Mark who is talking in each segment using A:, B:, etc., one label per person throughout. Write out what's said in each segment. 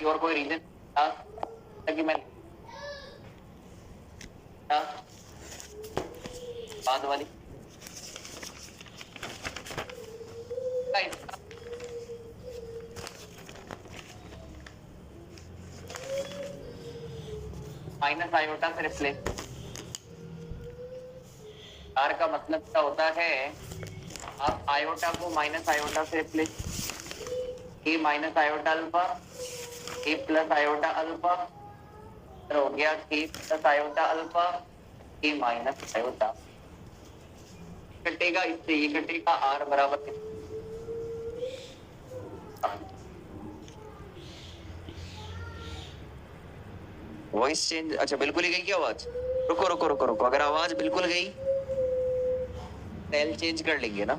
A: और कोई रीजन था कि मैं बाद वाली माइनस आयोटा से रिप्लेस। आर का मतलब क्या होता है, आप आयोटा को माइनस आयोटा से रिप्लेस, ए माइनस आयोटा अल्फा, ए प्लस आयोटा अल्फा हो गया, के प्लस आयोटा अल्फा, ए माइनस आयोटा कटेगा, इससे ये कटेगा, आर बराबर वॉइस चेंज। अच्छा बिल्कुल ही गई क्या आवाज? रुको रुको रुको रुको, अगर आवाज बिल्कुल गई सेल चेंज कर लेंगे ना।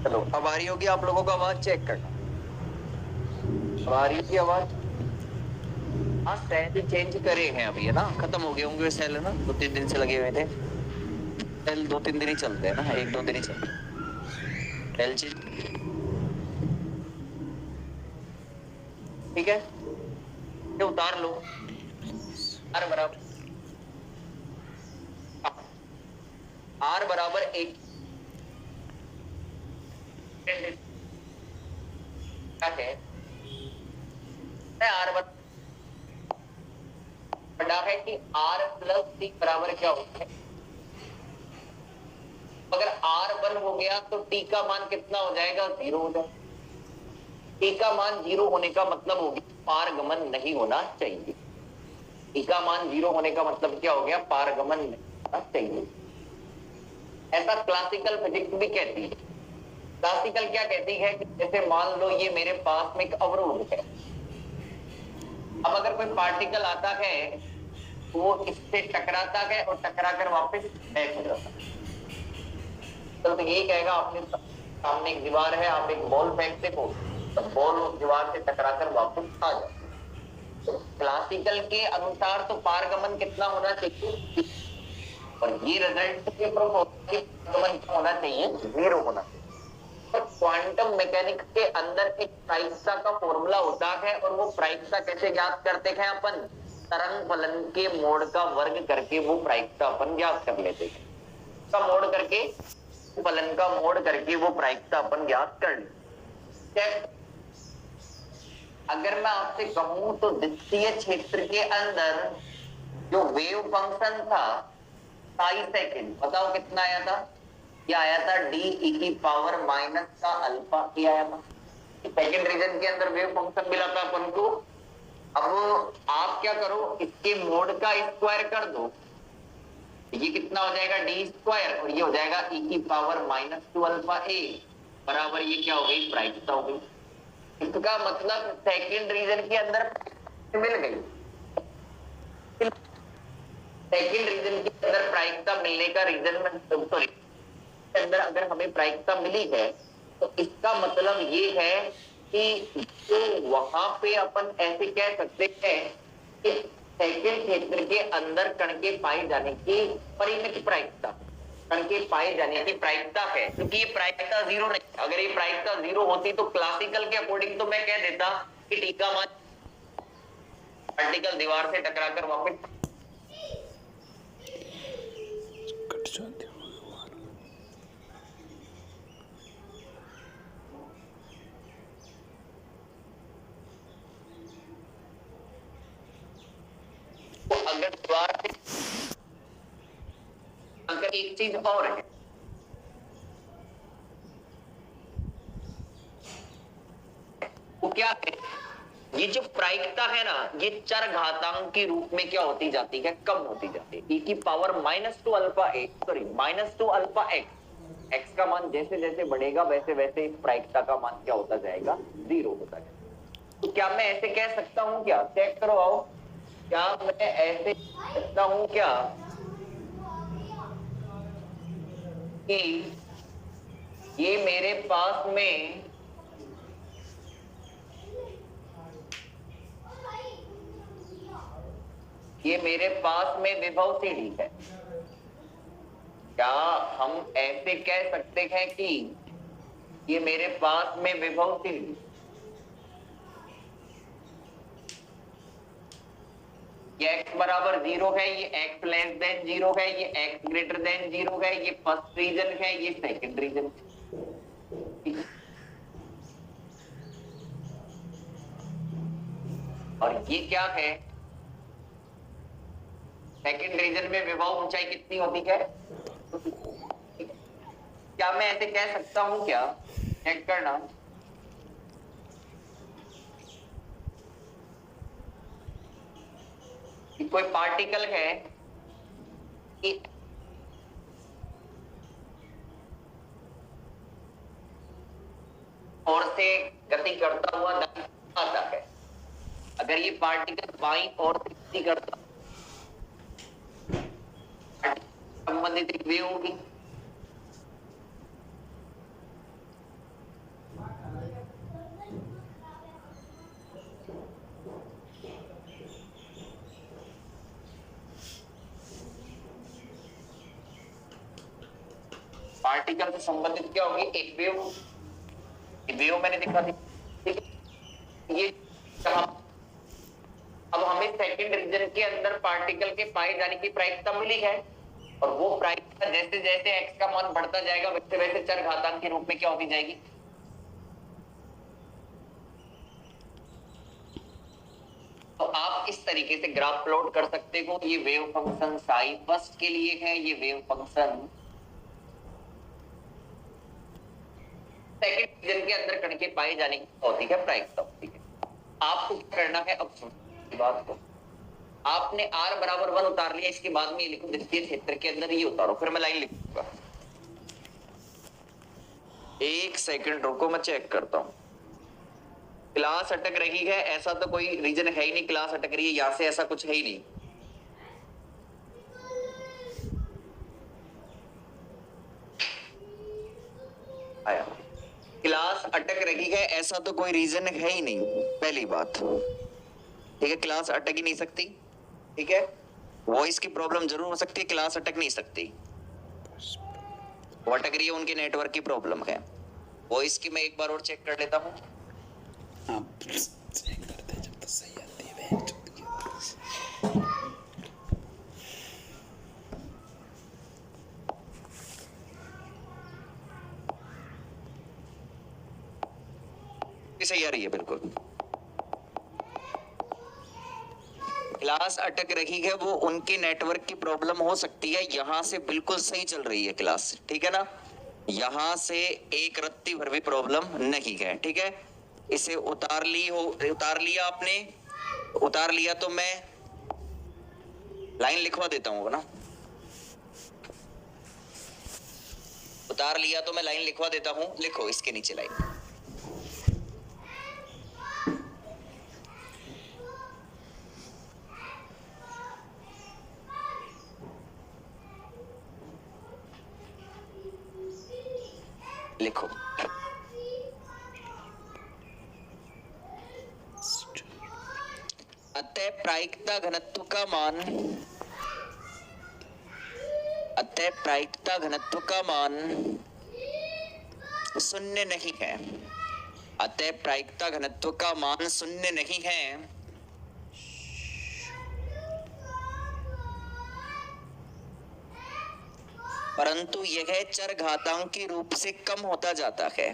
A: चलो अब आ रही होगी आप लोगों को आवाज, चेक करना अब आ रही होगी आवाज। हाँ सेल चेंज करे हैं अभी है ना, खत्म हो गए होंगे सेल है ना, 2-3 दिन से लगे हुए थे। सेल 2-3 दिन ही चलते हैं ना, 1-2 दिन ही चलते हैं सेल चेंज। ठीक है, ये उतार लो। आर बराबर एक क्या है, आर बड़ा है कि आर प्लस टी बराबर क्या होता है। अगर आर 1 हो गया तो टी का मान कितना हो जाएगा, 0 हो जाएगा। टी का मान 0 होने का मतलब हो गया पारगमन नहीं होना चाहिए। टी का मान 0 होने का मतलब क्या हो गया, पारगमन नहीं होना चाहिए। ऐसा क्लासिकल फिजिक्स भी कहती है। क्लासिकल क्या कहती है कि जैसे मान लो ये मेरे पास में एक अवरोध है, अब अगर कोई पार्टिकल आता है तो वो इससे टकराता है और टकराकर वापस बैक हो जाता है। तो ये कहेगा आपने सामने एक दीवार है, आप एक बॉल फेंकते हो तो बॉल उस दीवार से टकराकर वापस आ जाता है। तो क्लासिकल के अनुसार तो पारगमन कितना होना चाहिए, और ये रिजल्ट के पारगमन होना चाहिए, 0 होना चाहिए। पर क्वांटम मैकेनिक्स के अंदर एक प्रायिकता का फॉर्मूला होता है, और वो प्रायिकता कैसे ज्ञात करते हैं अपन, तरंग फलन के मोड का वर्ग करके वो प्रायिकता अपन ज्ञात कर लेते हैं। का मोड करके, फलन का मोड करके वो प्रायिकता अपन ज्ञात कर लेते। अगर मैं आपसे कहूं तो द्वितीय क्षेत्र के अंदर जो वेव फंक्शन था साई सेकंड, बताओ कितना आया था, ये आया था डी ई की पावर माइनस का अल्फा, ये आया था। सेकंड रीजन के अंदर वेव फंक्शन मिला था अपन को। अब आप क्या करो, इसके मोड का स्क्वायर कर दो, ये कितना हो जाएगा, डी स्क्वायर, और ये हो जाएगा ई की पावर माइनस 2 अल्फा ए बराबर, ये क्या हो गई, प्रायिकता हो गई। इसका मतलब सेकंड रीजन के अंदर मिल गई। सेकंड रीजन के अंदर प्रायिकता मिलने का रीजन में, सॉरी अंदर अगर हमें प्रायिकता मिली है तो इसका मतलब ये है कि जो वहां पे अपन ऐसे कह सकते हैं कि सेकंड क्षेत्र के अंदर कण के पाए जाने की परिमित प्रायिकता, कण के पाए जाने की प्रायिकता है, क्योंकि ये प्रायिकता 0 नहीं। अगर ये प्रायिकता 0 होती तो क्लासिकल के अकॉर्डिंग तो मैं कह देता कि टी का मान पार्टिकल दीवार से टकराकर वापस कट जाते हैं। तो अगर दीवार से अगर एक चीज और है, वो क्या है ये जो प्रायिकता है ना, ये चर घातांक के रूप में क्या होती जाती है, कम होती जाती है। e की power -2 alpha x, sorry -2 alpha x, x का मान जैसे जैसे बढ़ेगा वैसे वैसे इस प्रायिकता का मान क्या होता जाएगा, 0 होता जाएगा। तो क्या मैं ऐसे कह सकता हूं, क्या चेक करो आओ, क्या मैं ऐसे कह सकता हूं क्या कि ये मेरे पास में विभव सीढ़ी है। क्या हम ऐसे कह सकते हैं कि ये मेरे पास में विभव सीढ़ी, ये x बराबर 0 है, ये x लेस देन 0 है, ये x ग्रेटर देन 0 है, ये फर्स्ट रीजन है, ये सेकंड रीजन। और ये क्या है, सेकंड रीजन में विभव ऊंचाई कितनी होती है। क्या मैं ऐसे कह सकता हूं, क्या चेक करना, कि कोई पार्टिकल है कि और से गति करता हुआ आता है, अगर ये पार्टिकल बाईं ओर से गति करता संबंधित एक वेव होगी। पार्टिकल से संबंधित क्या होगी, एक वेव। वेव मैंने दिखा थी, ठीक है। ये अब हमें सेकंड रीजन के अंदर पार्टिकल के पाए जाने की प्रायिकता मिली है, और वो प्रायिकता जैसे जैसे x का मान बढ़ता जाएगा वैसे वैसे चर घातांक के रूप में क्या होती जाएगी। तो आप इस तरीके से ग्राफ प्लॉट कर सकते हो। ये वेव फंक्शन साई फर्स्ट के लिए है, ये वेव फंक्शन सेकंड रीजन के अंदर कण के पाए जाने की होती है प्रायिकता होती है। आपको क्या करना है, अब सुनो बात को, आपने r बराबर 1 उतार लिया, इसके बाद में ये लिखो द्वितीय क्षेत्र के अंदर ये उतारो, फिर मैं लाइन लिखूंगा। एक सेकंड रुको, मैं चेक करता हूं। क्लास अटक रही है, ऐसा तो कोई रीजन है ही नहीं, क्लास अटक रही है यहां से, ऐसा कुछ है ही नहीं। आया, क्लास अटक रही है ऐसा तो कोई रीजन है ही नहीं, पहली बात, ठीक है। क्लास अटक ही नहीं सकती, ठीक है। वॉइस की प्रॉब्लम जरूर हो सकती है, क्लास अटक नहीं सकती। वो अटक रही है, उनके नेटवर्क की प्रॉब्लम है। वॉइस की मैं एक बार और चेक कर लेता हूं।
B: चेक करते जब तक सही आती है।
A: सही आ रही है बिल्कुल। क्लास अटक रही है, वो उनके नेटवर्क की प्रॉब्लम हो सकती है। यहां से बिल्कुल सही चल रही है क्लास, ठीक है ना। यहां से एक रत्ती भर भी प्रॉब्लम नहीं है, ठीक है। इसे उतार लिया आपने, उतार लिया तो मैं लाइन लिखवा देता हूं ना, उतार लिया तो मैं लाइन लिखवा देता हूं। लिखो इसके नीचे लाइन, लिखो अतः प्रायिकता घनत्व का मान, अतः प्रायिकता घनत्व का मान शून्य नहीं है, अतः प्रायिकता घनत्व का मान शून्य नहीं है, परंतु यह चर घातांकी रूप से कम होता जाता है,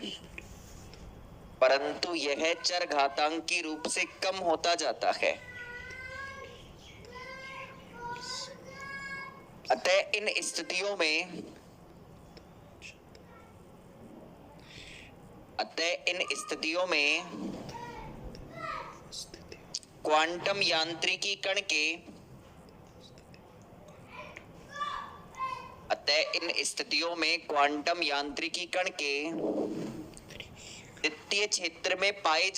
A: परंतु यह चर घातांकी रूप से कम होता जाता है। अतः इन स्थितियों में, अतः इन स्थितियों में क्वांटम यांत्रिकी कण के, अतः इन स्थितियों में क्वांटम यांत्रिकी कण के द्वितीय क्षेत्र में पाए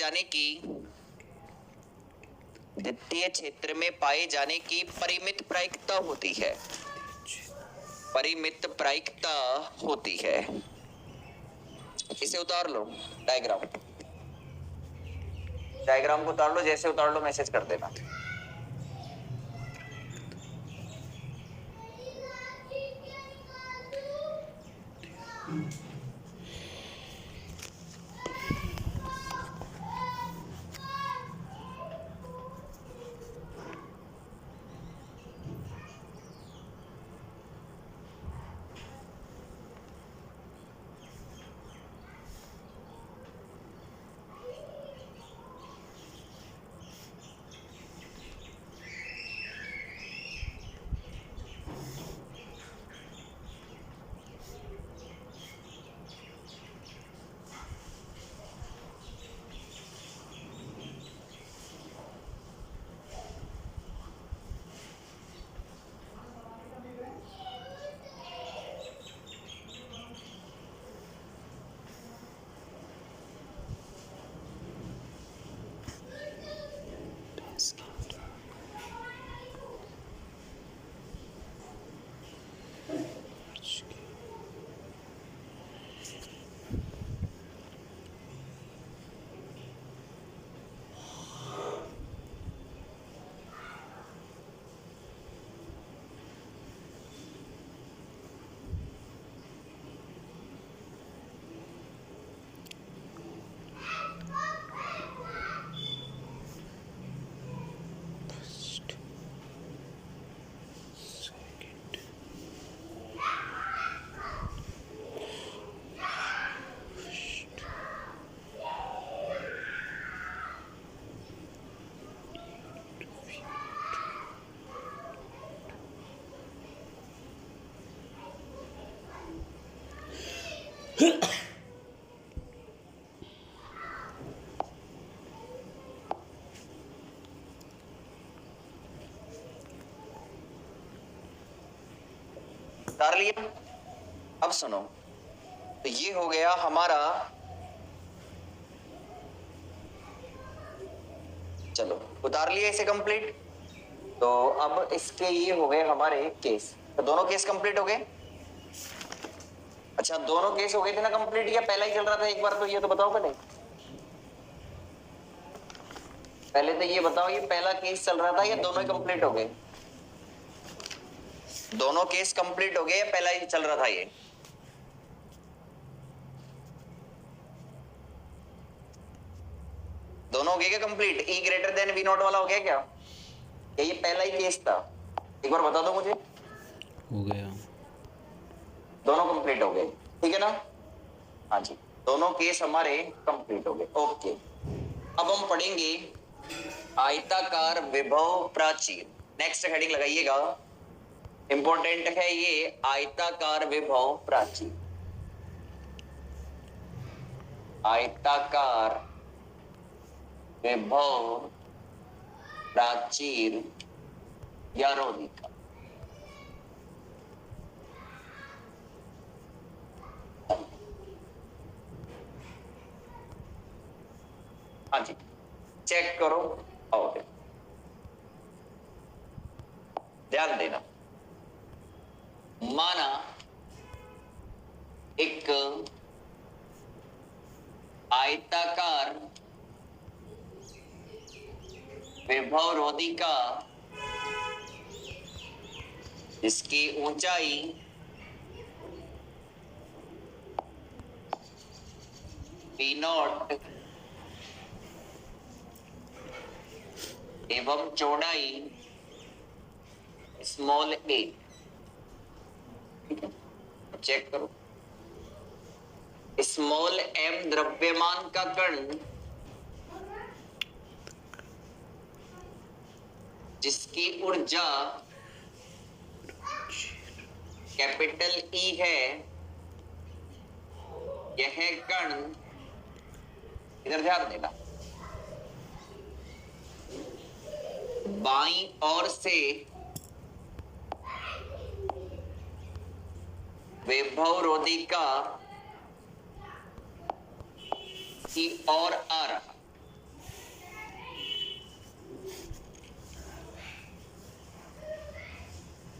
A: जाने की परिमित प्रायिकता होती है। परिमित प्रायिकता होती है। इसे उतार लो, डायग्राम को उतार लो, जैसे उतार लो मैसेज कर देना। उतार लिया। अब सुनो, तो ये हो गया हमारा, चलो उतार लिया इसे कंप्लीट। तो अब इसके ये हो गए हमारे केस। तो दोनों केस कंप्लीट हो गए। अच्छा, दोनों केस हो गए थे ना कंप्लीट, या पहला ही चल रहा था एक बार? तो ये तो बताओ पहले तो ये बताओ, ये पहला केस चल रहा था या दोनों ही कंप्लीट हो गए? दोनों केस कंप्लीट हो गए या पहला ही चल रहा था? ये दोनों हो गए क्या complete? E greater than V naught वाला हो गया क्या? ये पहला ही केस था? एक बार बता दो मुझे।
B: हो गया,
A: दोनों कंप्लीट हो गए, ठीक है ना? हाँ जी, दोनों केस हमारे कंप्लीट हो गए। ओके, अब हम पढ़ेंगे आयताकार विभव प्राचीर। नेक्स्ट हेडिंग लगाइएगा, इंपॉर्टेंट है ये, आयताकार विभव प्राचीर। आयताकार विभव प्राचीर या रोधिका। हाँ जी, चेक करो। ओके, ध्यान देना। माना एक आयताकार विभव रोधिका जिसकी ऊंचाई P0 एवं चौड़ाई स्मॉल a। चेक करो, स्मॉल m द्रव्यमान का कण जिसकी ऊर्जा कैपिटल E है, यह कण, इधर ध्यान देना, बाईं ओर से विभव रोधिका की ओर आ रहा।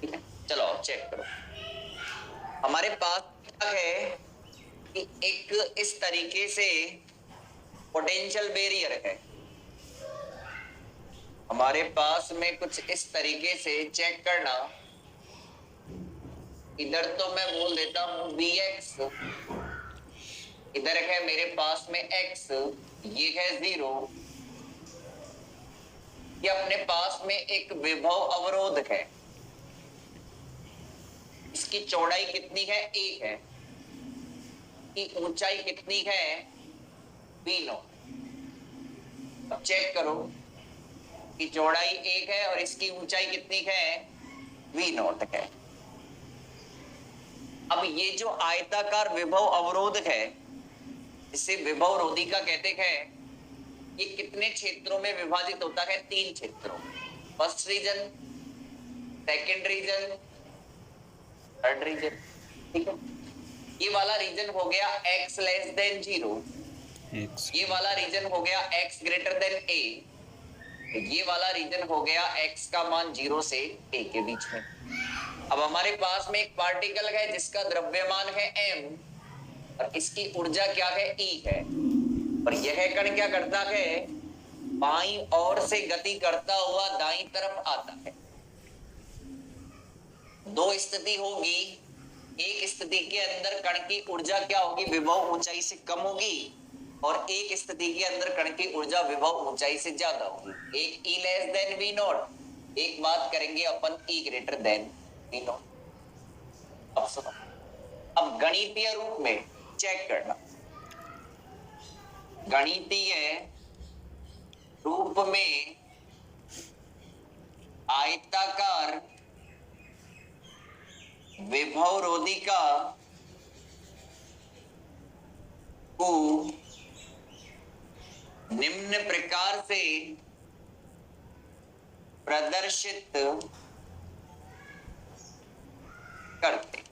A: ठीक है, चलो चेक करो। हमारे पास क्या है कि एक इस तरीके से पोटेंशियल बैरियर है। हमारे पास में कुछ इस तरीके से चेक करना, इधर तो मैं बोल देता हूं Vx, इधर है मेरे पास में x, ये है 0। ये अपने पास में एक विभव अवरोध है। इसकी चौड़ाई कितनी है? a है। की ऊंचाई कितनी है? v0। अब चेक करो कि चौड़ाई 1 है और इसकी ऊंचाई कितनी है? v0 है। अब ये जो आयताकार विभव अवरोध है, इसे विभव रोधिका कहते हैं, ये कितने क्षेत्रों में विभाजित होता है? 3 क्षेत्रों। First region, second region, third region. ठीक है, ये वाला रीजन हो गया x लेस देन 0, ये वाला रीजन हो गया x ग्रेटर देन a, ये वाला रीजन हो गया x का मान 0 से a के बीच में। अब हमारे पास में एक पार्टिकल है जिसका द्रव्यमान है m और इसकी ऊर्जा क्या है? E है। और यह कण क्या करता है? बाईं ओर से गति करता हुआ दाईं तरफ आता है। दो स्थिति होगी। एक स्थिति के अंदर कण की ऊर्जा क्या होगी? विभव ऊंचाई से कम होगी, और एक स्थिति के अंदर कण की ऊर्जा विभव ऊंचाई से ज्यादा होगी। एक E लेस देन V0, एक बात करेंगे अपन E ग्रेटर देन V0। अब सुनो, अब गणितीय रूप में चेक करना। गणितीय रूप में आयताकार विभव रोधिका को निम्न प्रकार से प्रदर्शित करते।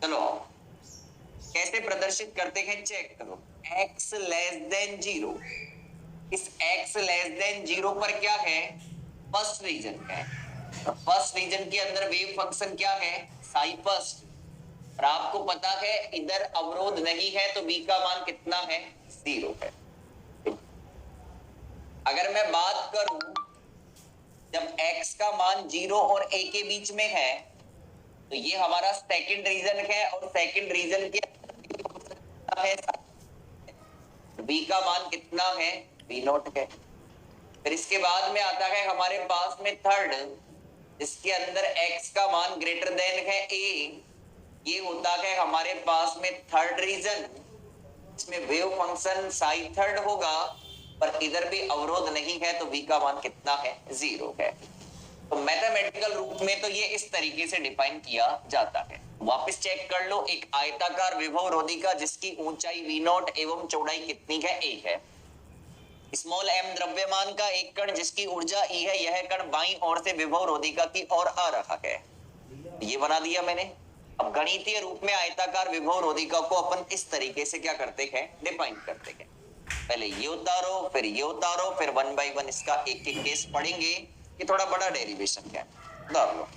A: चलो कैसे प्रदर्शित करते हैं चेक करो। x लेस देन 0, इस x लेस देन 0 पर क्या है? फर्स्ट रीजन है। फर्स्ट रीजन के अंदर वेव फंक्शन क्या है? साई फर्स्ट। और आपको पता है इधर अवरोध नहीं है तो v का मान कितना है? 0 है। अगर मैं बात करूं जब x का मान 0 और a के बीच में है तो ये हमारा सेकंड रीजन है, और सेकंड रीजन के है v का मान कितना है? v0 है। फिर इसके बाद में आता है हमारे पास में थर्ड, जिसके अंदर x का मान ग्रेटर देन है a, ये होता है हमारे पास में थर्ड रीजन। इसमें वेव फंक्शन साई थर्ड होगा, पर इधर भी अवरोध नहीं है तो v का मान कितना है? 0 है। तो मैथमेटिकल रूप में तो ये इस तरीके से डिफाइन किया जाता है। वापस चेक कर लो। एक आयताकार विभव रोधिका जिसकी ऊंचाई v0 एवं चौड़ाई कितनी है? a है। स्मॉल m द्रव्यमान का एक कण जिसकी ऊर्जा E है, यह कण बाईं ओर से विभव रोधिका की ओर आ रहा है। ये बना दिया मैंने। अब गणितीय रूप में आयताकार विभव रोधिका को अपन इस तरीके से क्या करते हैं? डिफाइन करते हैं। पहले ये उतारो, फिर ये उतारो, फिर 1 बाय 1 इसका एक एक केस पढ़ेंगे। ये थोड़ा बड़ा डेरिवेशन है, उतार लो।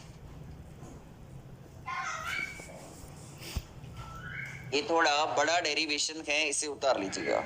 A: ये थोड़ा बड़ा डेरिवेशन है, इसे उतार लीजिएगा।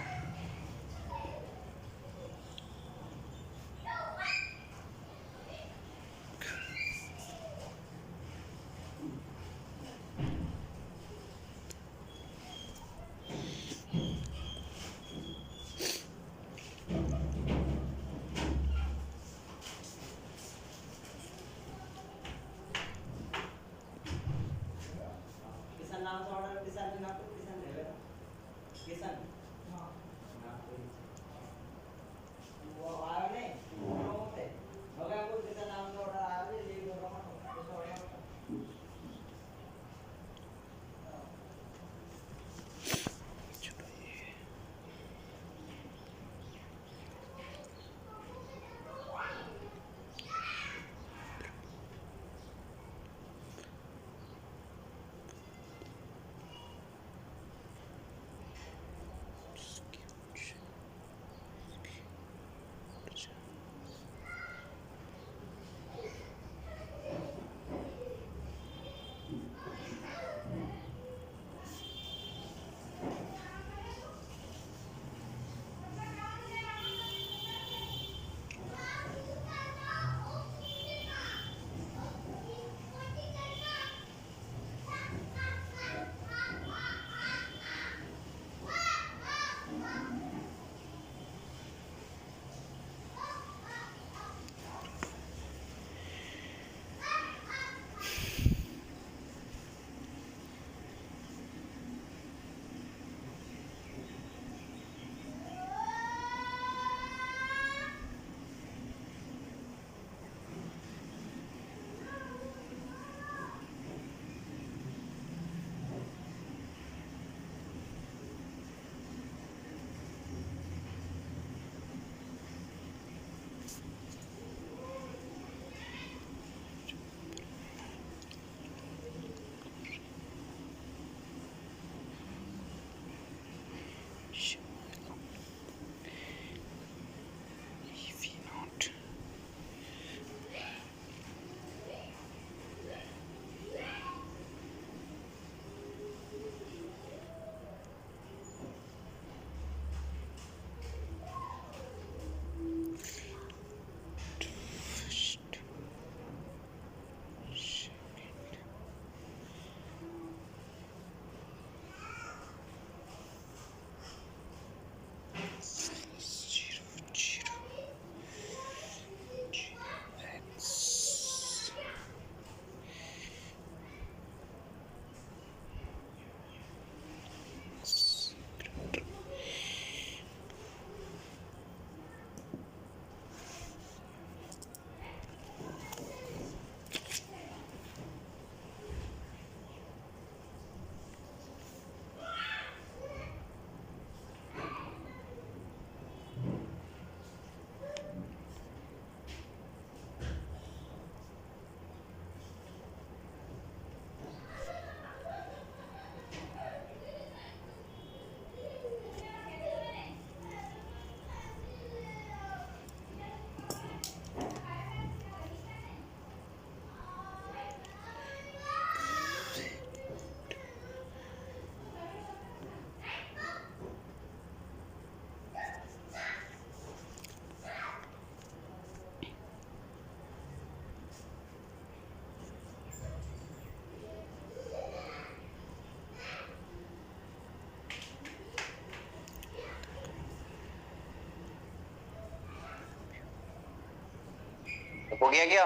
A: हो गया क्या?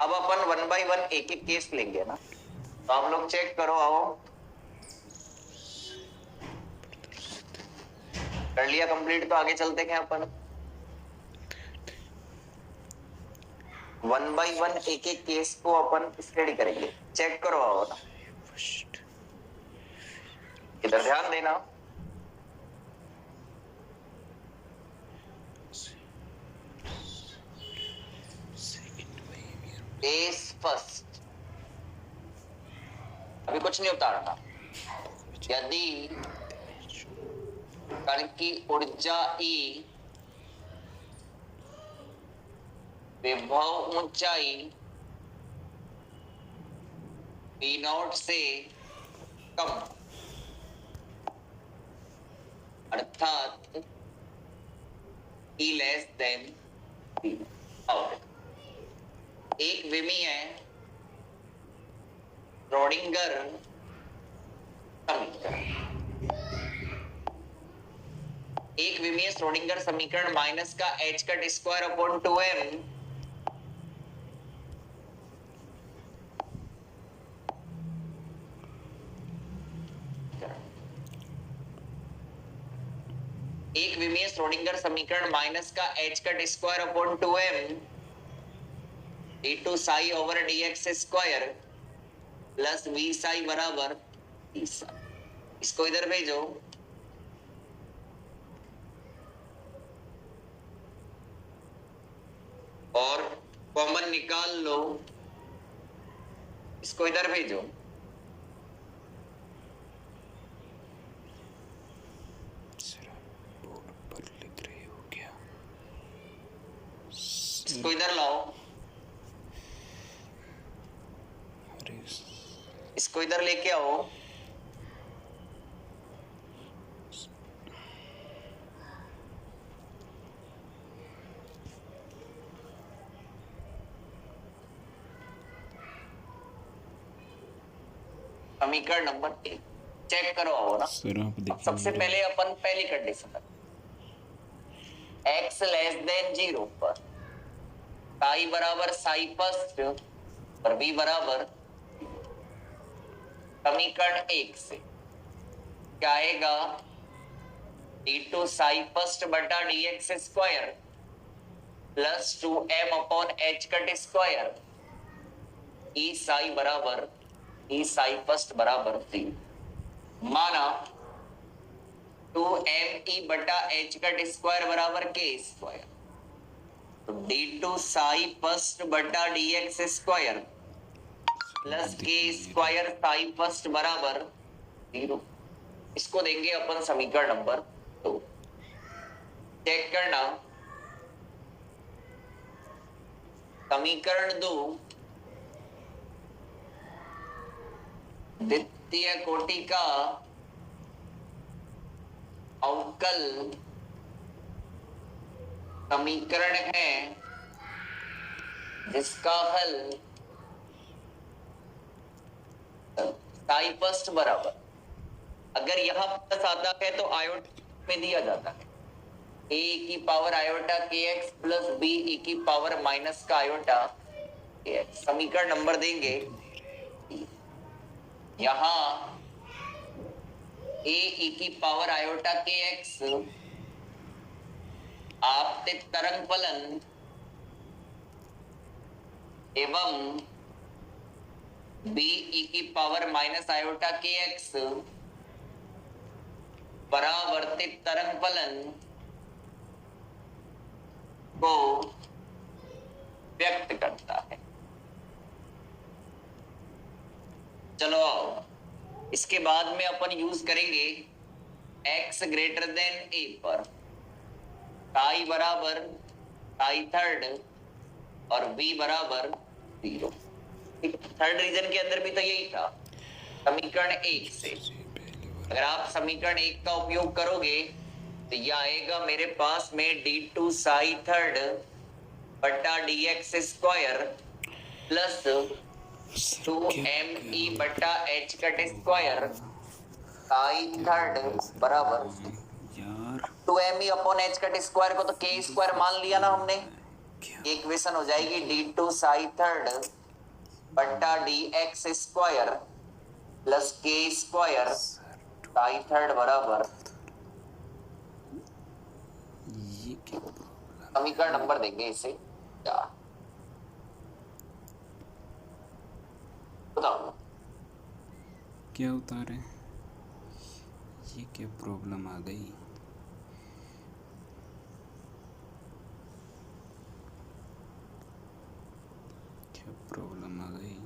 A: अब अपन 1/1 एक एक केस लेंगे ना, तो आप लोग चेक करो, आओ कर लिया कंप्लीट, तो आगे चलते हैं अपन 1/1 एक एक केस को अपन स्टडी करेंगे। चेक करो, आओ ना, इधर ध्यान देना। केस फर्स्ट, अभी कुछ नहीं उतारना। यदि कण की ऊर्जा E विभव ऊंचाई V0 से कम, अर्थात E लेस देन V, और एक विमीय श्रोडिंगर समीकरण, एक विमीय श्रोडिंगर समीकरण माइनस का h cut square upon 2m एक विमीय श्रोडिंगर समीकरण माइनस का h cut square upon 2m d2 Sai over dx square plus v Sai बराबर d साई। इसको इधर भेजो, और कॉमन निकाल लो, इसको इधर भेजो।
B: बोर्ड पर लिख रहे हो क्या?
A: इसको इधर लाओ,
B: अरे
A: इसको इधर लेके आओ। समीकरण नंबर 1 चेक करो, आओ ना।
B: सर आप देखिए,
A: सबसे पहले अपन पहली कंडीशन x लेस देन 0 पर साई बराबर साई फर्स्ट और v बराबर, समीकरण 1 से क्या आएगा? d2 साई फर्स्ट बटा dx square plus 2m upon h cut square e Sai बराबर e साई फर्स्ट बराबर 3, माना 2m e बटा h कट स्क्वायर बराबर k स्क्वायर, तो d2 साई फर्स्ट बटा dx square plus k square Sai first बराबर 0। इसको देंगे अपन समीकरण नंबर 2। चेक करना, समीकरण 2 द्वितीय कोटि का अवकल समीकरण है, जिसका हल साई फर्स्ट बराबर, अगर यहां प्लस आता है तो आयोटा में दिया जाता है a की power iota kx plus b e की पावर माइनस का आयोटा kx। समीकरण नंबर देंगे, यहां a e की पावर आयोटा kx आपतित तरंग फलन एवं b e की पावर माइनस आयोटा kx परावर्तित तरंग फलन को व्यक्त करता है। चलो आओ, इसके बाद में अपन यूज करेंगे x ग्रेटर देन a पर साई बराबर साई थर्ड और b बराबर 0। थर्ड रीजन के अंदर भी तो यही था, समीकरण 1 से अगर आप समीकरण 1 का उपयोग करोगे तो यह आएगा मेरे पास में d2 साई थर्ड बटा dx स्क्वायर प्लस 2me बटा h cut square Sai third बराबर 2me upon h cut square को तो k स्क्वायर मान लिया ना हमने, इक्वेशन हो जाएगी d2 साई थर्ड बट्टा dx square plus k square Sai third बराबर
B: ये क्या प्रॉब्लम
A: समीकरण नंबर देंगे इसे क्या बताओ
B: क्या उतारे? ये क्या प्रॉब्लम आ गई? क्या प्रॉब्लम आ गई?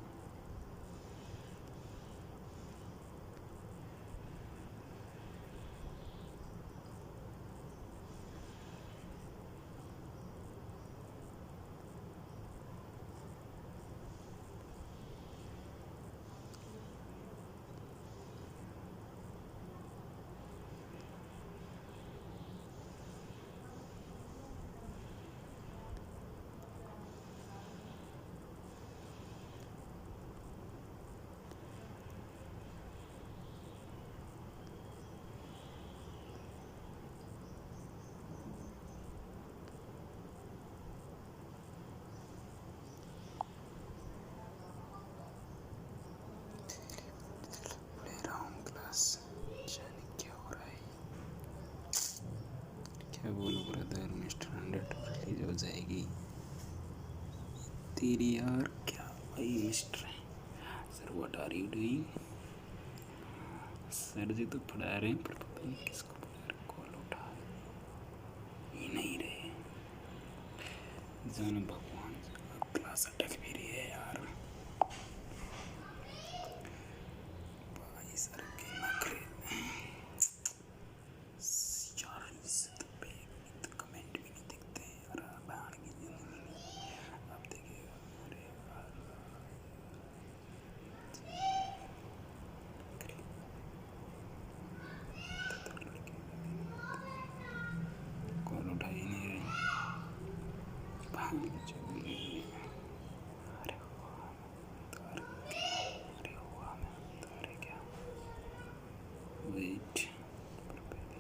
B: ले रहा हूँ क्लास, जाने क्या हो रहा है। क्या बोलूँ ब्रदर, मिस्टर 100 रिलीज हो जाएगी तेरी यार। क्या भाई mister sir, what are you doing? Sir ji तो पढ़ा रहे हैं पर पता नहीं किसको पढ़ा रहे। कॉल उठा ही नहीं रहे। जाने भगवान, क्लास अटक भी रही है यार। भाई सर के नखरे यार, इज्जत पे तो कमेंट भी नहीं दिखते यार। बहन की जिंदगी अब देखिएगा। अरे कॉल उठा ही नहीं रहे। बहन की जिंदगी। अरे हुआ तार क्या? अरे हुआ मैं तारे क्या? वेट पर पहले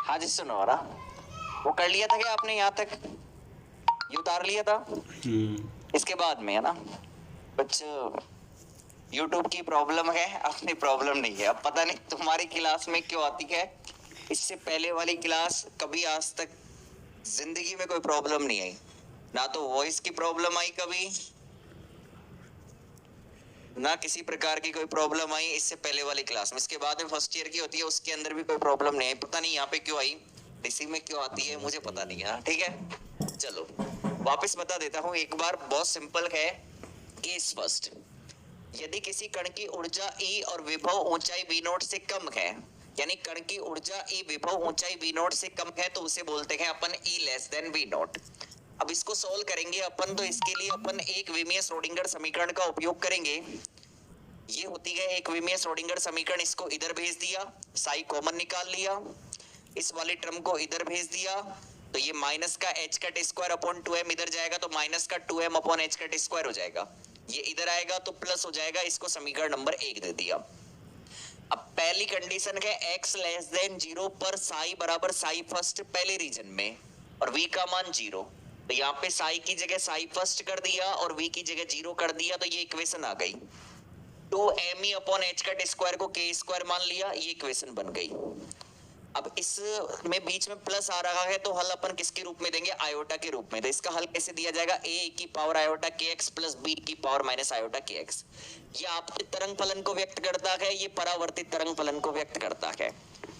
A: हाँ जी सुनो रहा वो कर लिया था क्या आपने यहाँ तक ये उतार लिया था इसके बाद में है ना कुछ यूट्यूब की प्रॉब्लम है अपनी प्रॉब्लम नहीं है अब पता नहीं तुम्हारी क्लास में क्यों आती है इससे पहले वाली क्लास कभी आज तक जिंदगी में कोई प्रॉब्लम नहीं आई ना तो वॉइस की प्रॉब्लम आई कभी ना किसी प्रकार की कोई प्रॉब्लम आई इससे पहले वाली क्लास में इसके बाद में फर्स्ट ईयर की होती है उसके अंदर भी कोई प्रॉब्लम नहीं आई पता नहीं यहाँ पे क्यों आई इसी में क्यों आती है मुझे पता नहीं है ठीक है चलो वापस बता देता हूँ एक बार बहुत सिंपल है केस फर्स्ट यदि किसी कण की ऊर्जा E और विभव ऊंचाई V नोट से कम है यानी कण की ऊर्जा E विभव ऊंचाई V नोट से कम है तो उसे बोलते हैं अपन E less than V note अब इसको सोल्व करेंगे अपन तो इसके लिए अपन एक विमीय श्रोडिंगर समीकरण का उपयोग करेंगे ये होती है एक विमीय श्रोडिंगर समीकरण इसको इधर भेज दिया साई कॉमन निकाल लिया इस वाले टर्म को इधर भेज दिया तो ये माइनस का h cut square upon 2m इधर जाएगा तो माइनस का 2m upon h cut square हो जाएगा ये इधर आएगा तो प्लस हो जाएगा इसको समीकरण नंबर 1 दे दिया अब पहली कंडीशन है x लेस देन 0 पर साई बराबर साई फर्स्ट पहले रीजन में और v का मान 0 तो यहाँ पे साई की जगह साई फर्स्ट कर दिया और v की जगह 0 कर दिया तो ये इक्वेशन आ गई 2me upon h cut square को k स्क्वायर मान लिया ये इक्वेशन बन गई अब इस में बीच में प्लस आ रहा है तो हल अपन किसके रूप में देंगे आयोटा के रूप में तो इसका हल कैसे दिया जाएगा a की power iota kx plus b की पावर माइनस आयोटा kx ये आपतित तरंग फलन को व्यक्त करता है ये परावर्तित तरंग फलन को व्यक्त करता है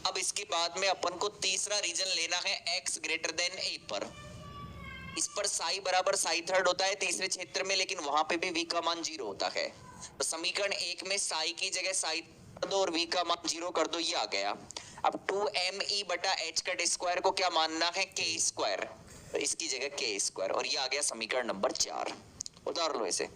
A: अब इसके बाद में अपन को तीसरा रीजन लेना है x ग्रेटर देन a पर इस पर साई बराबर साई थर्ड होता है तीसरे क्षेत्र में लेकिन वहां पे भी v का मान 0 होता है तो समीकरण 1 में साई की जगह साई कर दो और v का मान 0 कर दो ये आ गया अब 2me बटा h कट स्क्वायर को क्या मानना है k स्क्वायर तो इसकी जगह k स्क्वायर और ये आ गया समीकरण नंबर 4 उतार लो इसे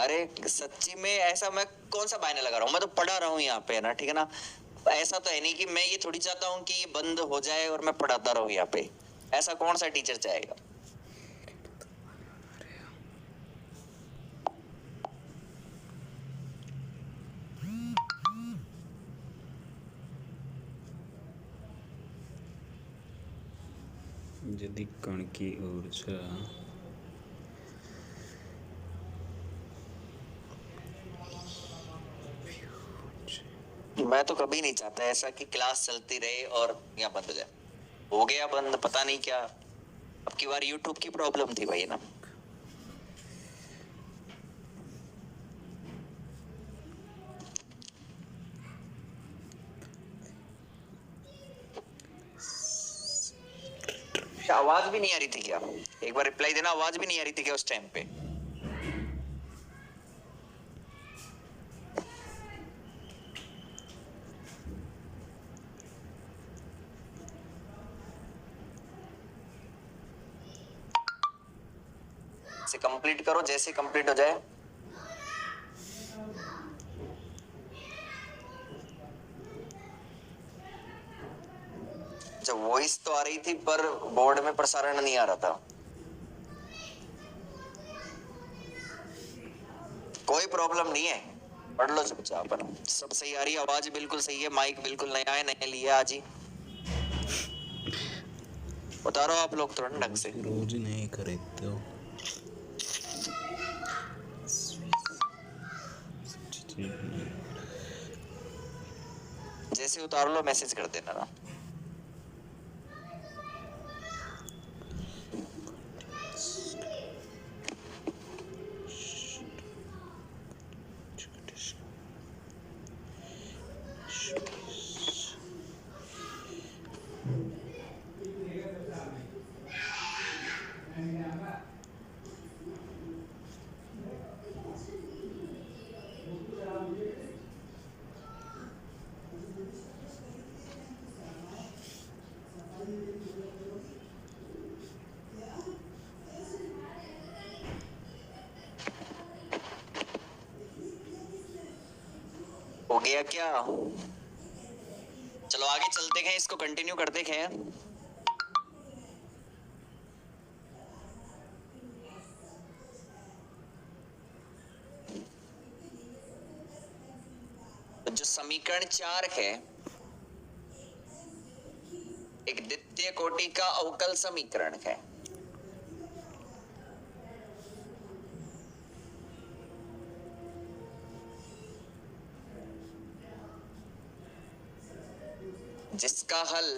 A: अरे सच्ची में ऐसा मैं कौन सा बहाने लगा रहा हूँ, मैं तो पढ़ा रहा हूँ यहाँ पे ना, ठीक है ना। ऐसा तो है नहीं कि मैं ये थोड़ी चाहता हूँ कि ये बंद हो जाए और मैं पढ़ाता रहूँ यहाँ पे, ऐसा कौन सा टीचर चाहेगा।
B: यदि कण की ऊर्जा
A: मैं तो कभी नहीं चाहता ऐसा कि क्लास चलती रहे और यहाँ बंद हो जाए। हो गया बंद, पता नहीं क्या, अब की बार यूट्यूब की प्रॉब्लम थी भाई ना। आवाज भी नहीं आ रही थी क्या? एक बार रिप्लाई देना, आवाज भी नहीं आ रही थी क्या उस टाइम पे? से कंप्लीट करो, जैसे कंप्लीट हो जाए। जब वॉइस तो आ रही थी पर बोर्ड में प्रसारण नहीं आ रहा था। कोई प्रॉब्लम नहीं है, पढ़ लो चुपचाप, सब सही आ रही है, आवाज बिल्कुल सही है, माइक बिल्कुल नया है, नया लिया आज ही। उतारो आप लोग तुरंत ढंग से।
B: रोज नहीं खरीदते हो।
A: जैसे उतार लो मैसेज कर देना ना। हो गया क्या? चलो आगे चलते हैं, इसको कंटिन्यू करते हैं। तो जो समीकरण 4 है, एक द्वितीय कोटि का अवकल समीकरण है। जिसका हल,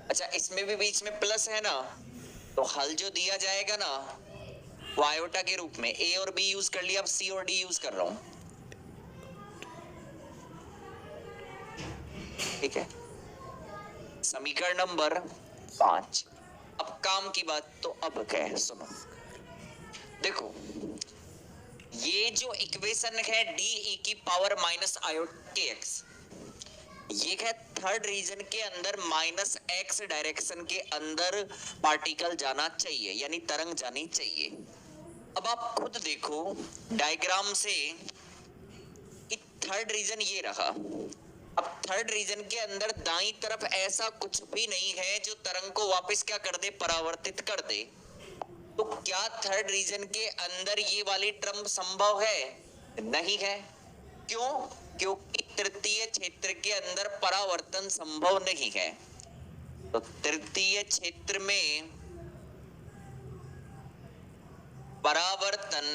A: अच्छा इसमें भी बीच में प्लस है ना, तो हल जो दिया जाएगा ना वो आयोटा के रूप में, ए और बी यूज कर लिया, अब सी और डी यूज कर रहा हूं, ठीक है। समीकरण नंबर 5। अब काम की बात तो अब क्या है, सुनो। देखो ये जो इक्वेशन है डी ई की पावर माइनस आयोटा के एक्स, ये है थर्ड रीजन के अंदर माइनस एक्स डायरेक्शन के अंदर पार्टिकल जाना चाहिए, यानी तरंग जानी चाहिए। अब आप खुद देखो डायग्राम से, थर्ड रीजन ये रहा। अब थर्ड रीजन के अंदर दाईं तरफ ऐसा कुछ भी नहीं है जो तरंग को वापस क्या कर दे, परावर्तित कर दे। तो क्या थर्ड रीजन के अंदर ये वाली टर्म संभव है? नहीं है। क्यों? क्योंकि तृतीय क्षेत्र के अंदर परावर्तन संभव नहीं है। तो तृतीय क्षेत्र में परावर्तन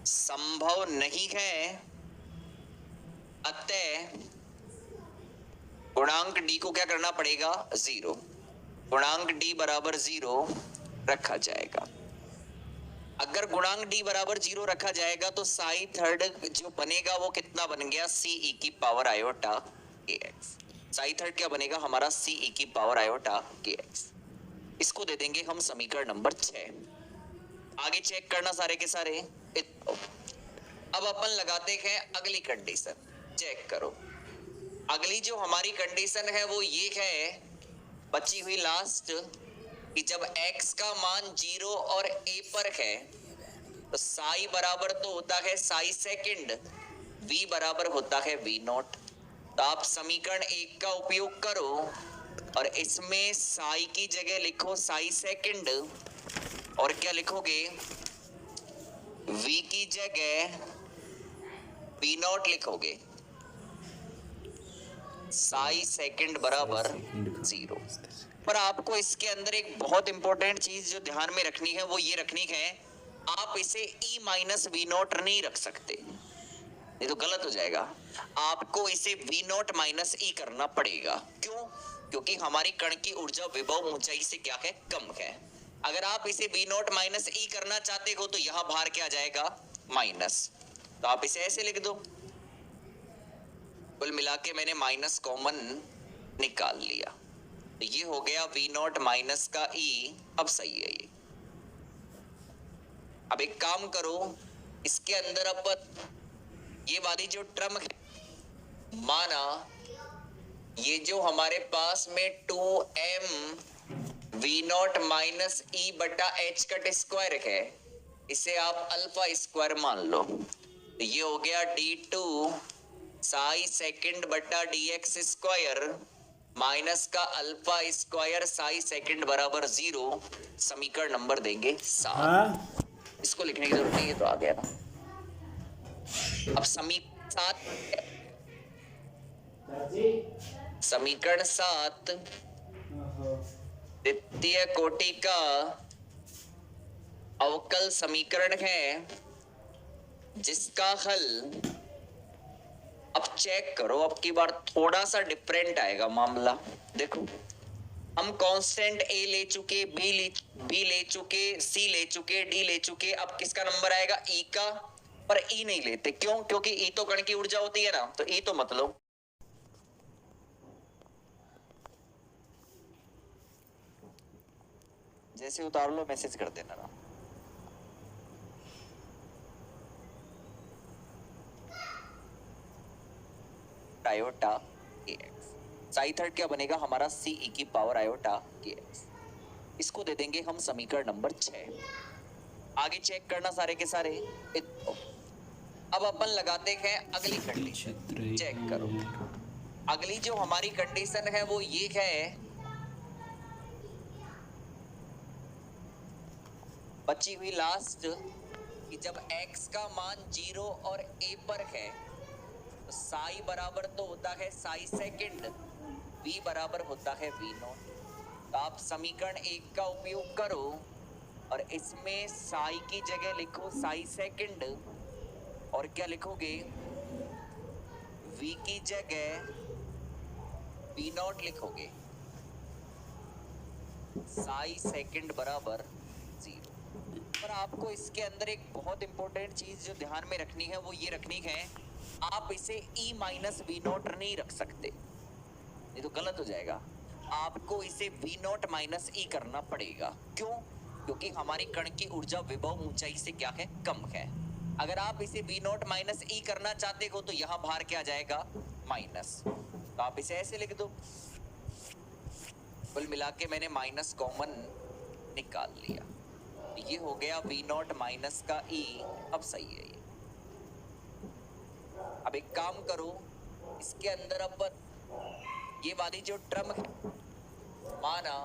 A: संभव नहीं है, अतः गुणांक डी को क्या करना पड़ेगा, 0। गुणांक डी बराबर 0 रखा जाएगा। अगर गुणांक डी बराबर 0 रखा जाएगा तो साई थर्ड जो बनेगा वो कितना बन गया, सी ई की पावर आयोटा के एक्स। साई थर्ड क्या बनेगा हमारा, सी ई की पावर आयोटा के एक्स। इसको दे देंगे हम समीकरण नंबर 6। आगे चेक करना सारे के सारे। अब अपन लगाते हैं अगली कंडीशन, चेक करो। अगली जो हमारी कंडीशन है वो ये है, बची हुई लास्ट, कि जब x का मान 0 और a पर है तो साई बराबर तो होता है साई सेकंड, v बराबर होता है v नॉट। तो आप समीकरण 1 का उपयोग करो और इसमें साई की जगह लिखो साई सेकंड, और क्या लिखोगे, v की जगह v नॉट लिखोगे। साई सेकंड बराबर 0। पर आपको इसके अंदर एक बहुत इंपॉर्टेंट चीज जो ध्यान में रखनी है वो ये रखनी है, आप इसे e माइनस वी नॉट नहीं रख सकते, ये तो गलत हो जाएगा। आपको इसे v नॉट माइनस ई करना पड़ेगा। क्यों? क्योंकि हमारी कण की ऊर्जा विभव ऊंचाई से क्या है, कम है। अगर आप इसे v नॉट माइनस ई करना चाहते हो तो यहां बाहर क्या जाएगा, माइनस। तो आप इसे ऐसे लिख दो। कुल मिला के मैंने माइनस कॉमन निकाल लिया, तो ये हो गया v नॉट माइनस का e। अब सही है ये। अब एक काम करो, इसके अंदर अब ये वाली जो टर्म है, माना ये जो हमारे पास में 2m v नॉट माइनस ई बटा एच कट स्क्वायर है, इसे आप अल्फा स्क्वायर मान लो। तो ये हो गया d2 साई सेकंड बटा dx स्क्वायर माइनस का अल्फा स्क्वायर साई सेकंड बराबर 0। समीकरण नंबर देंगे 7। इसको लिखने की जरूरत नहीं है, तो आ गया ना। अब समीकरण 7 द्वितीय कोटि का अवकल समीकरण है, जिसका हल, अब चेक करो, अब की बार थोड़ा सा डिफरेंट आएगा मामला। देखो, हम कांस्टेंट a ले चुके, b ले चुके, c ले चुके, d ले चुके। अब किसका नंबर आएगा, e का। पर e नहीं लेते, क्यों? क्योंकि e तो कण की ऊर्जा होती है ना, तो e तो मत लो। जैसे उतार लो मैसेज कर देना ना। आयोटा kx, साई थर्ड क्या बनेगा हमारा, c e की पावर आयोटा kx। इसको दे देंगे हम समीकरण नंबर 6। आगे चेक करना सारे के सारे। अब अपन लगाते हैं अगली कंडीशन, चेक करो। अगली जो हमारी कंडीशन है वो ये है, बची हुई लास्ट, कि जब x का मान 0 और a पर है, तो साई बराबर तो होता है साई सेकंड, v बराबर होता है v नॉट। तो आप समीकरण 1 का उपयोग करो और इसमें साई की जगह लिखो साई सेकंड, और क्या लिखोगे, v की जगह v नॉट लिखोगे। साई सेकंड बराबर 0। पर आपको इसके अंदर एक बहुत इंपॉर्टेंट चीज जो ध्यान में रखनी है वो ये रखनी है, आप इसे e माइनस वी नॉट नहीं रख सकते, ये तो गलत हो जाएगा। आपको इसे v नॉट माइनस ई करना पड़ेगा। क्यों? क्योंकि हमारी कण की ऊर्जा विभव ऊंचाई से क्या है, कम है। अगर आप इसे v नॉट माइनस ई करना चाहते हो तो यहां बाहर क्या जाएगा, माइनस। तो आप इसे ऐसे लिख दो। कुल मिला के मैंने माइनस कॉमन निकाल लिया, ये हो गया v नॉट माइनस का e। अब सही है ये। अब एक काम करो, इसके अंदर अब ये वाली जो टर्म है, माना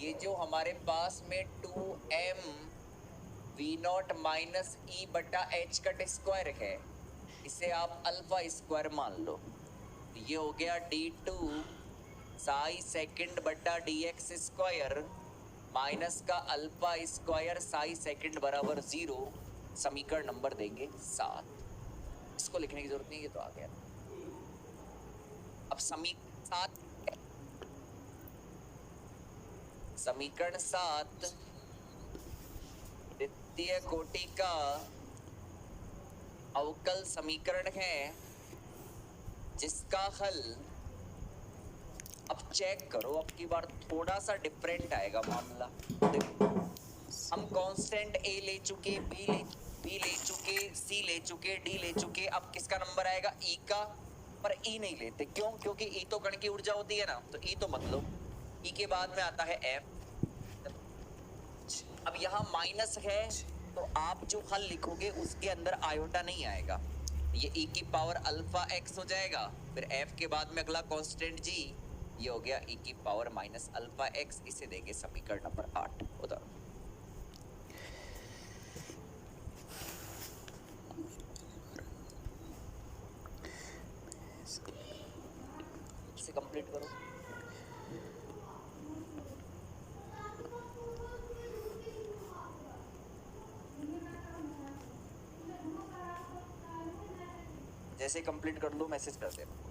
A: ये जो हमारे पास में 2m v नॉट माइनस ई बटा एच कट स्क्वायर है, इसे आप अल्फा स्क्वायर मान लो। ये हो गया d2 साई सेकंड बटा dx स्क्वायर माइनस का अल्फा स्क्वायर साई सेकंड बराबर 0। समीकरण नंबर देंगे 7। इसको लिखने की जरूरत नहीं, ये तो आ गया। अब समीकरण 7 द्वितीय कोटि का अवकल समीकरण है, जिसका हल, अब चेक करो, अब की बार थोड़ा सा डिफरेंट आएगा मामला। देखो, हम कांस्टेंट a ले चुके, b ले चुके, c ले चुके, d ले चुके। अब किसका नंबर आएगा, e का। पर e नहीं लेते, क्यों? क्योंकि e तो कण की ऊर्जा होती है ना, तो e तो मत लो। e के बाद में आता है f। अब यहाँ माइनस है तो आप जो हल लिखोगे उसके अंदर आयोटा नहीं आएगा, ये e की पावर अल्फा x हो जाएगा, फिर f के बाद में अगला कांस्टेंट g, ये हो गया e की पावर माइनस अल्फा x, इसे देंगे समीकरण नंबर 8। उदाहरण इसे कंप्लीट करो। जैसे कंप्लीट कर लो मैसेज कर देना।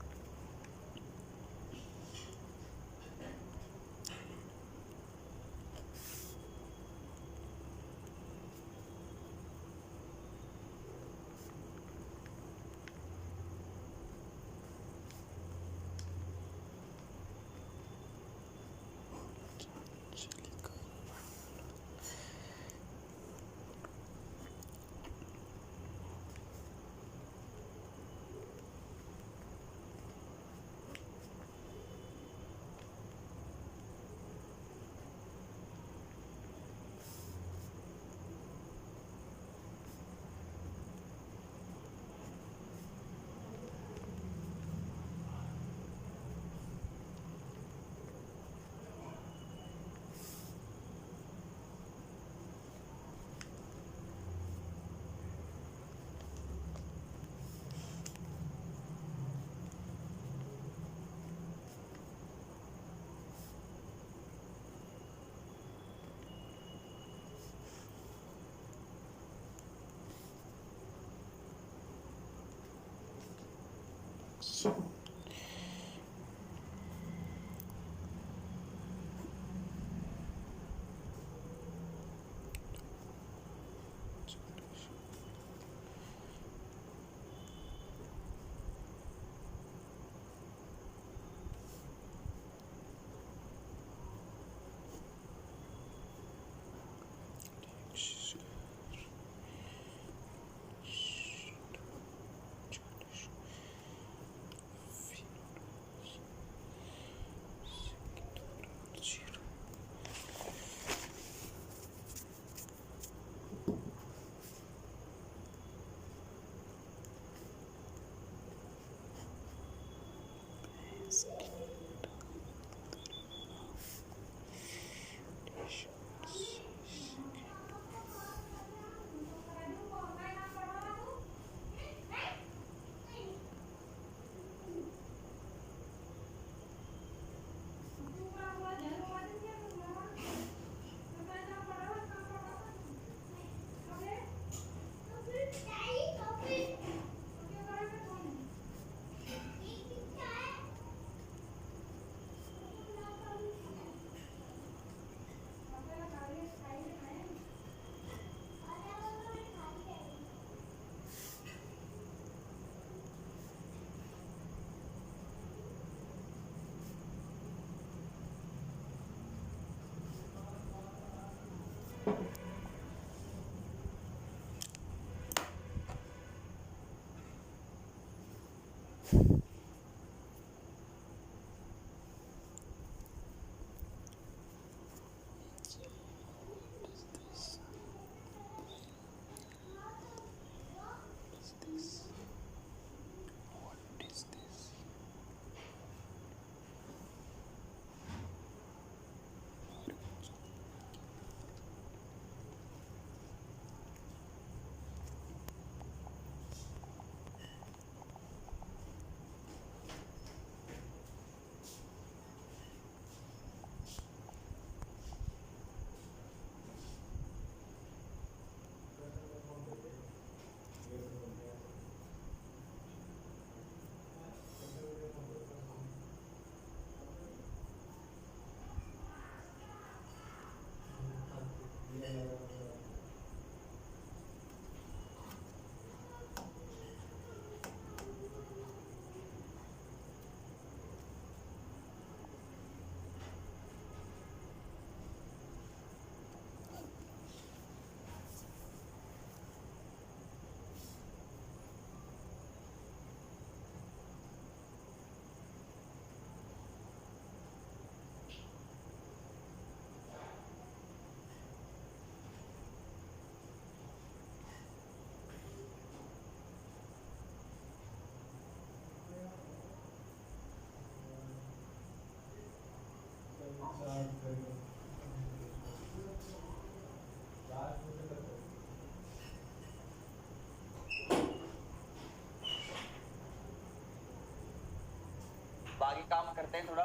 A: आगे काम करते हैं थोड़ा।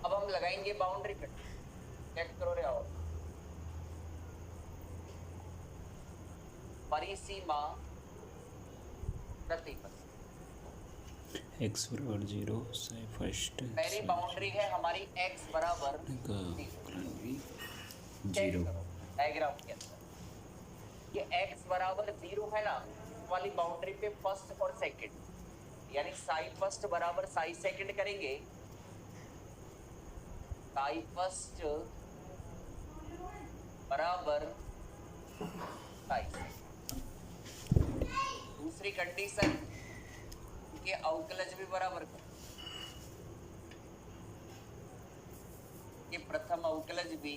A: अब हम लगाएंगे बाउंड्री कंडीशन। चेक करो रे आओ। परिसीमा प्रतिबंध
B: एक्स बराबर 0 साई फर्स्ट
A: पहली बाउंड्री है हमारी x बराबर
B: का 0
A: डायग्राम के अंदर ये x बराबर 0 है ना, वाली बाउंड्री पे फर्स्ट और सेकंड यानी साई फर्स्ट बराबर साई सेकंड करेंगे। साई फर्स्ट बराबर साई सेकंड। दूसरी कंडीशन के अवकलज भी बराबर करो। ये प्रथम अवकलज भी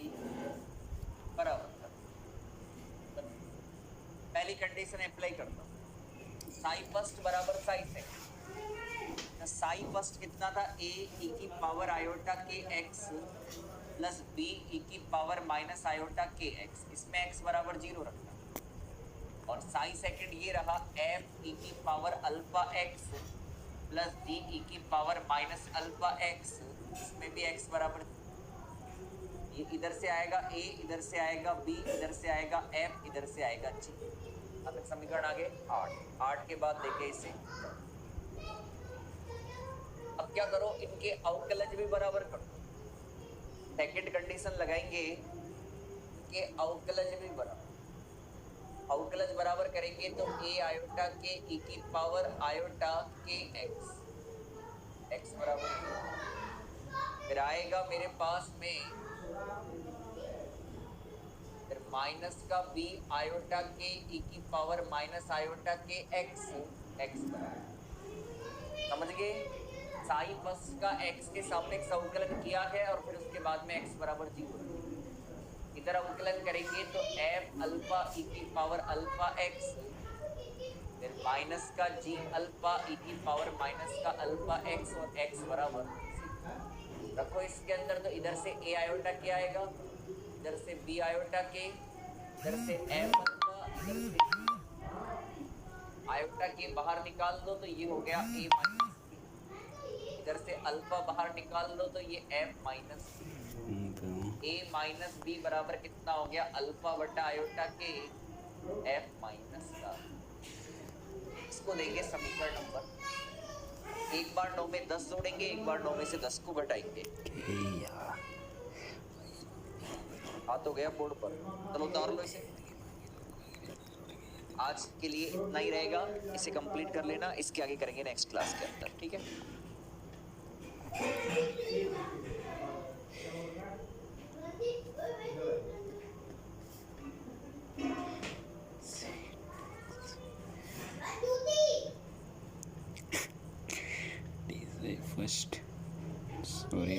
A: बराबर करो। पहली कंडीशन अप्लाई करता हूं। साई फर्स्ट बराबर साई सेकंड। साई फर्स्ट कितना था, a e की पावर आयोटा के x प्लस b e की पावर माइनस आयोटा के x। इसमें x बराबर 0 रखना। और साई सेकंड ये रहा f e की power alpha x plus g e की पावर माइनस अल्फा x। इसमें भी x बराबर, ये इधर से आएगा a, इधर से आएगा b, इधर से आएगा f, इधर से आएगा g। अब एक समीकरण आगे 8 के बाद देखे इसे। अब क्या करो, इनके अवकलज भी बराबर करो। सेकंड कंडीशन लगाएंगे कि अवकलज भी बराबर। अवकलज बराबर करेंगे तो a आयोटा के e की पावर आयोटा के x बराबर, फिर आएगा मेरे पास में फिर माइनस का b आयोटा के e की पावर माइनस आयोटा के x बराबर। समझ गए? साई फर्स्ट का x के सापेक्ष अवकलन किया है और फिर उसके बाद में x बराबर 0। इधर अवकलन करेंगे तो f अल्फा e की पावर अल्फा x, फिर माइनस का g अल्फा e की पावर माइनस का अल्फा x और x बराबर रखो इसके अंदर। तो इधर से a आयोटा के आएगा, इधर से b आयोटा के, इधर से f अल्फा, इधर से आयोटा के बाहर निकाल दो तो ये हो गया a माइनस, इधर से अल्फा बाहर निकाल दो तो ये f minus a minus b बराबर कितना हो गया, अल्फा बटा आयोटा के f माइनस का। इसको देंगे समीकरण नंबर। एक बार 9 में 10 जोड़ेंगे, एक बार 9 में से 10 को घटाएंगे। हाथ हो गया बोर्ड पर, चलो उतार लो इसे। आज के लिए इतना ही रहेगा, इसे कंप्लीट कर लेना, इसके आगे करेंगे नेक्स्ट क्लास के अंदर, ठीक है।
B: First sorry